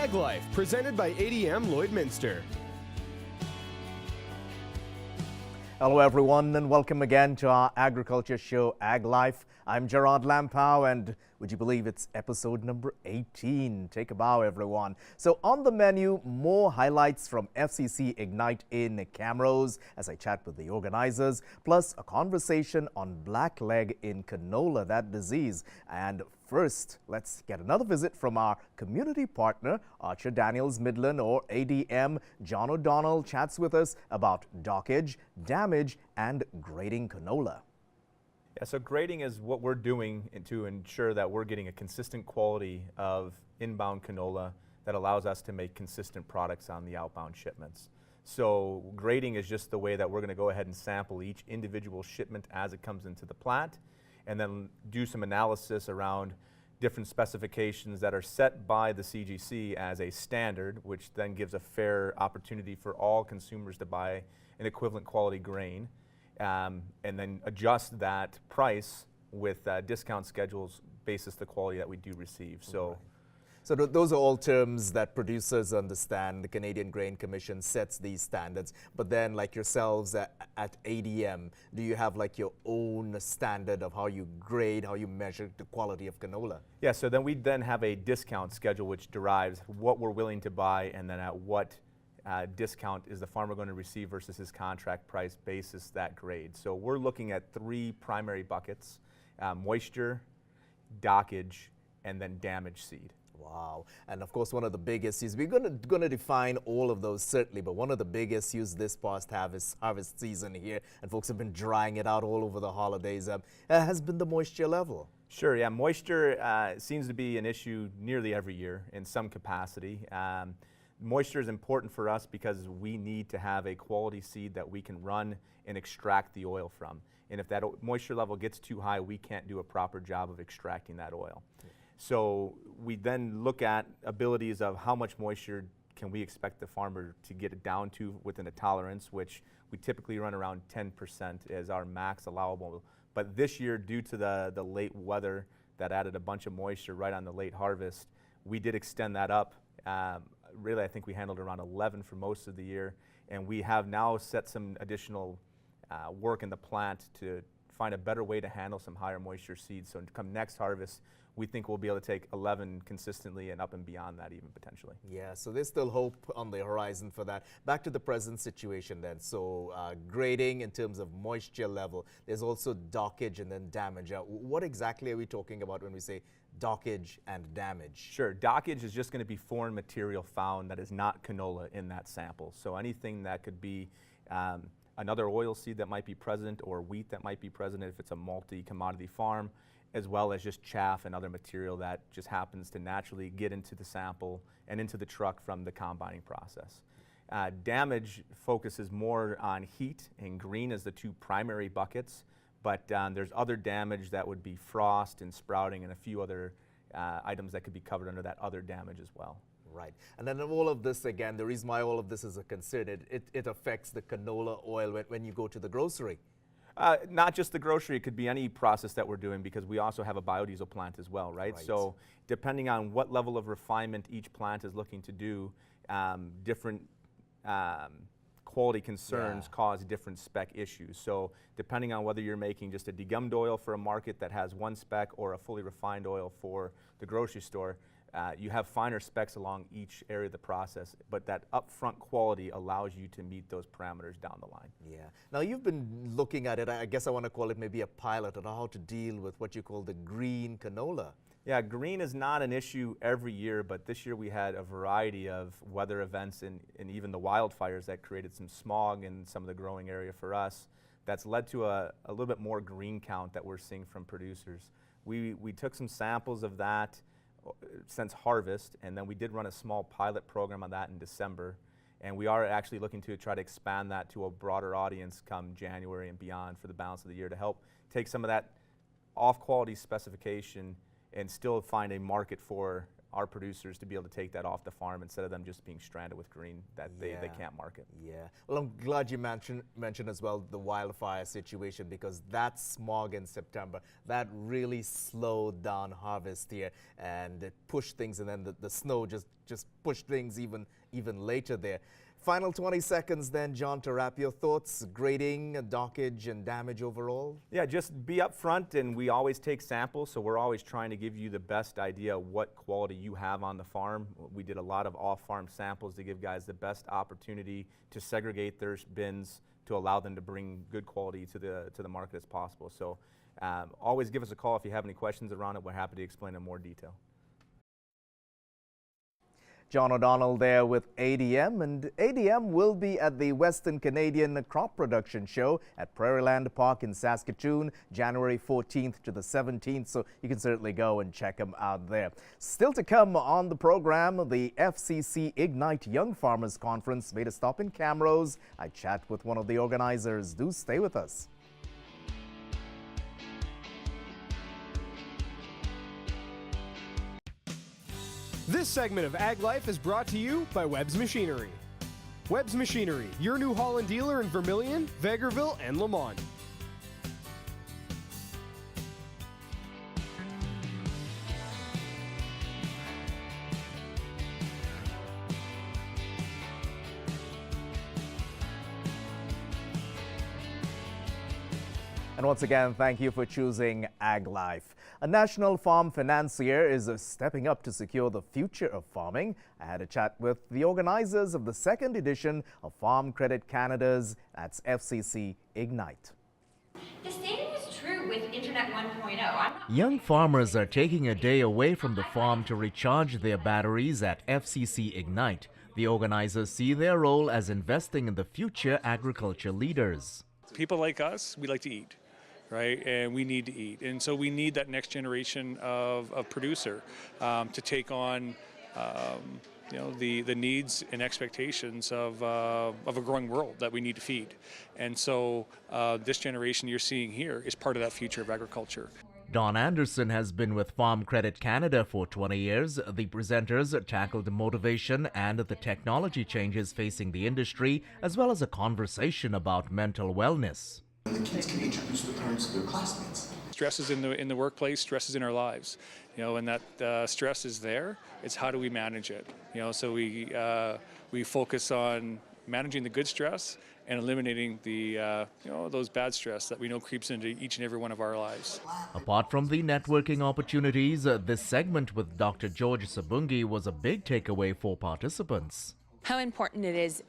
Ag Life, presented by ADM Lloydminster. Hello everyone and welcome again to our agriculture show Ag Life. I'm Gerard Lampow and would you believe it's episode number 18. Take a bow everyone. So on the menu, more highlights from FCC Ignite in Camrose as I chat with the organizers, plus a conversation on blackleg in canola, that disease. And first, let's get another visit from our community partner, Archer Daniels Midland or ADM. John O'Donnell chats with us about dockage, damage, and grading canola. Yeah, so grading is what we're doing to ensure that we're getting a consistent quality of inbound canola that allows us to make consistent products on the outbound shipments. So grading is just the way that we're going to go ahead and sample each individual shipment as it comes into the plant, and then do some analysis around different specifications that are set by the CGC as a standard, which then gives a fair opportunity for all consumers to buy an equivalent quality grain, and then adjust that price with discount schedules basis the quality that we do receive. So. Right. So those are all terms that producers understand. The Canadian Grain Commission sets these standards. But then, like yourselves at ADM, do you have like your own standard of how you grade, how you measure the quality of canola? Yeah, so then we then have a discount schedule which derives what we're willing to buy and then at what discount is the farmer going to receive versus his contract price basis that grade. So we're looking at three primary buckets: moisture, dockage, and then damage seed. Wow. And of course, one of the big issues, we're going to define all of those certainly, but one of the big issues this past harvest season here, and folks have been drying it out all over the holidays, has been the moisture level. Sure, yeah, moisture seems to be an issue nearly every year in some capacity. Moisture is important for us because we need to have a quality seed that we can run and extract the oil from. And if that moisture level gets too high, we can't do a proper job of extracting that oil. So we then look at abilities of how much moisture can we expect the farmer to get it down to within a tolerance, which we typically run around 10% as our max allowable. But this year, due to the late weather that added a bunch of moisture right on the late harvest, we did extend that up. Really, I think we handled around 11 for most of the year, and we have now set some additional work in the plant to find a better way to handle some higher moisture seeds. So come next harvest, we think we'll be able to take 11 consistently and up and beyond that even potentially. Yeah, so there's still hope on the horizon for that. Back to the present situation then. So grading in terms of moisture level, there's also dockage and then damage. What exactly are we talking about when we say dockage and damage? Sure, dockage is just going to be foreign material found that is not canola in that sample. So anything that could be another oil seed that might be present or wheat that might be present if it's a multi-commodity farm, as well as just chaff and other material that just happens to naturally get into the sample and into the truck from the combining process. Damage focuses more on heat and green as the two primary buckets, but there's other damage that would be frost and sprouting and a few other items that could be covered under that other damage as well. Right. And then all of this, again, the reason why all of this is a concern, it affects the canola oil when you go to the grocery. Not just the grocery, it could be any process that we're doing because we also have a biodiesel plant as well, right? So depending on what level of refinement each plant is looking to do, different quality concerns cause different spec issues. So depending on whether you're making just a degummed oil for a market that has one spec or a fully refined oil for the grocery store, you have finer specs along each area of the process, but that upfront quality allows you to meet those parameters down the line. Yeah. Now you've been looking at it, I guess I want to call it maybe a pilot on how to deal with what you call the green canola. Yeah, green is not an issue every year, but this year we had a variety of weather events and even the wildfires that created some smog in some of the growing area for us. That's led to a little bit more green count that we're seeing from producers. We took some samples of that since harvest, and then we did run a small pilot program on that in December, and we are actually looking to try to expand that to a broader audience come January and beyond for the balance of the year to help take some of that off-quality specification and still find a market for our producers to be able to take that off the farm instead of them just being stranded with grain that they can't market. Yeah. Well, I'm glad you mentioned as well the wildfire situation, because that smog in September, that really slowed down harvest here, and it pushed things, and then the snow just pushed things even later there. Final 20 seconds then, John, to wrap your thoughts, grading, dockage, and damage overall. Yeah, just be upfront, and we always take samples, so we're always trying to give you the best idea of what quality you have on the farm. We did a lot of off-farm samples to give guys the best opportunity to segregate their bins to allow them to bring good quality to the market as possible. So always give us a call if you have any questions around it. We're happy to explain in more detail. John O'Donnell there with ADM, and ADM will be at the Western Canadian Crop Production Show at Prairieland Park in Saskatoon, January 14th to the 17th, so you can certainly go and check them out there. Still to come on the program, the FCC Ignite Young Farmers Conference made a stop in Camrose. I chat with one of the organizers. Do stay with us. This segment of Ag Life is brought to you by Webb's Machinery. Webb's Machinery, your New Holland dealer in Vermilion, Vegreville, and Lamont. And once again, thank you for choosing Ag Life. A national farm financier is stepping up to secure the future of farming. I had a chat with the organizers of the second edition of Farm Credit Canada's, that's FCC Ignite. The same is true with Internet 1.0. Young farmers are taking a day away from the farm to recharge their batteries at FCC Ignite. The organizers see their role as investing in the future agriculture leaders. People like us, we like to eat, right? And we need to eat. And so we need that next generation of producer to take on the needs and expectations of a growing world that we need to feed. And so this generation you're seeing here is part of that future of agriculture. Don Anderson has been with Farm Credit Canada for 20 years. The presenters tackled motivation and the technology changes facing the industry, as well as a conversation about mental wellness. The kids can introduce the parents to their classmates. Stress is in the workplace, stress is in our lives, and that stress is there. It's how do we manage it? So we focus on managing the good stress and eliminating the those bad stress that we know creeps into each and every one of our lives. Apart from the networking opportunities, this segment with Dr. George Sabungi was a big takeaway for participants. How important it is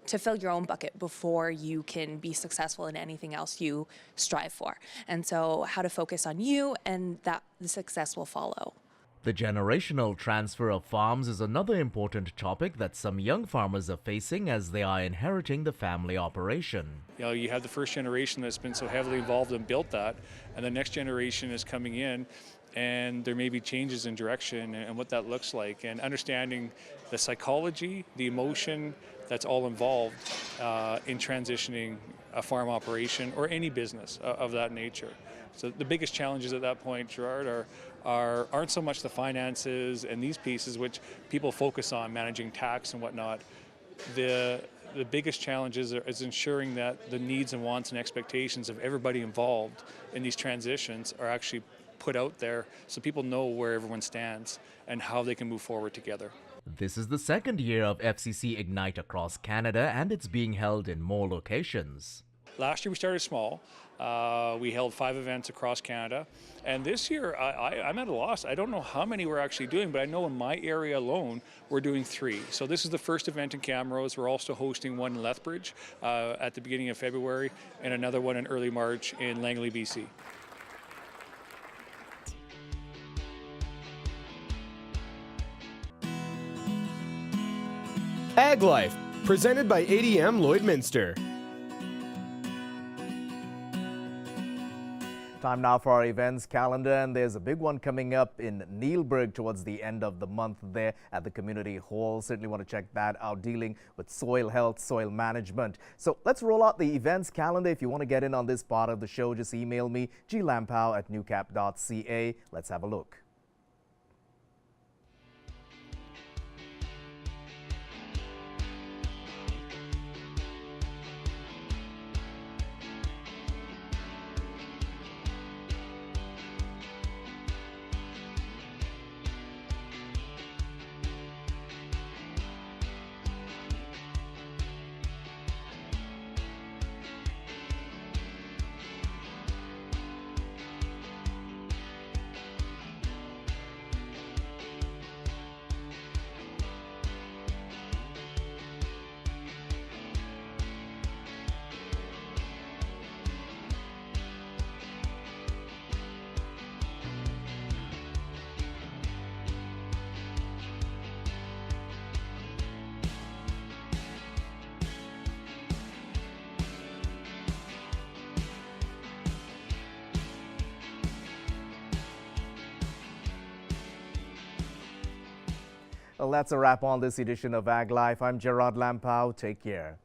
to fill your own bucket before you can be successful in anything else you strive for. And so how to focus on you, and that the success will follow. The generational transfer of farms is another important topic that some young farmers are facing as they are inheriting the family operation. You have the first generation that's been so heavily involved and built that, and the next generation is coming in, and there may be changes in direction and what that looks like, and understanding the psychology, the emotion that's all involved in transitioning a farm operation or any business of that nature. So the biggest challenges at that point, Gerard, aren't so much the finances and these pieces, which people focus on, managing tax and whatnot. The biggest challenge is ensuring that the needs and wants and expectations of everybody involved in these transitions are actually put out there so people know where everyone stands and how they can move forward together. This is the second year of FCC Ignite across Canada, and it's being held in more locations. Last year we started small. We held 5 events across Canada, and this year I'm at a loss. I don't know how many we're actually doing, but I know in my area alone we're doing 3. So this is the first event in Camrose. We're also hosting one in Lethbridge at the beginning of February, and another one in early March in Langley, BC. Ag Life, presented by ADM Lloydminster. Time now for our events calendar, and there's a big one coming up in Neilburg towards the end of the month there at the community hall. Certainly want to check that out, dealing with soil health, soil management. So let's roll out the events calendar. If you want to get in on this part of the show, just email me, glampow@newcap.ca. Let's have a look. Well, that's a wrap on this edition of Ag Life. I'm Gerard Lampow. Take care.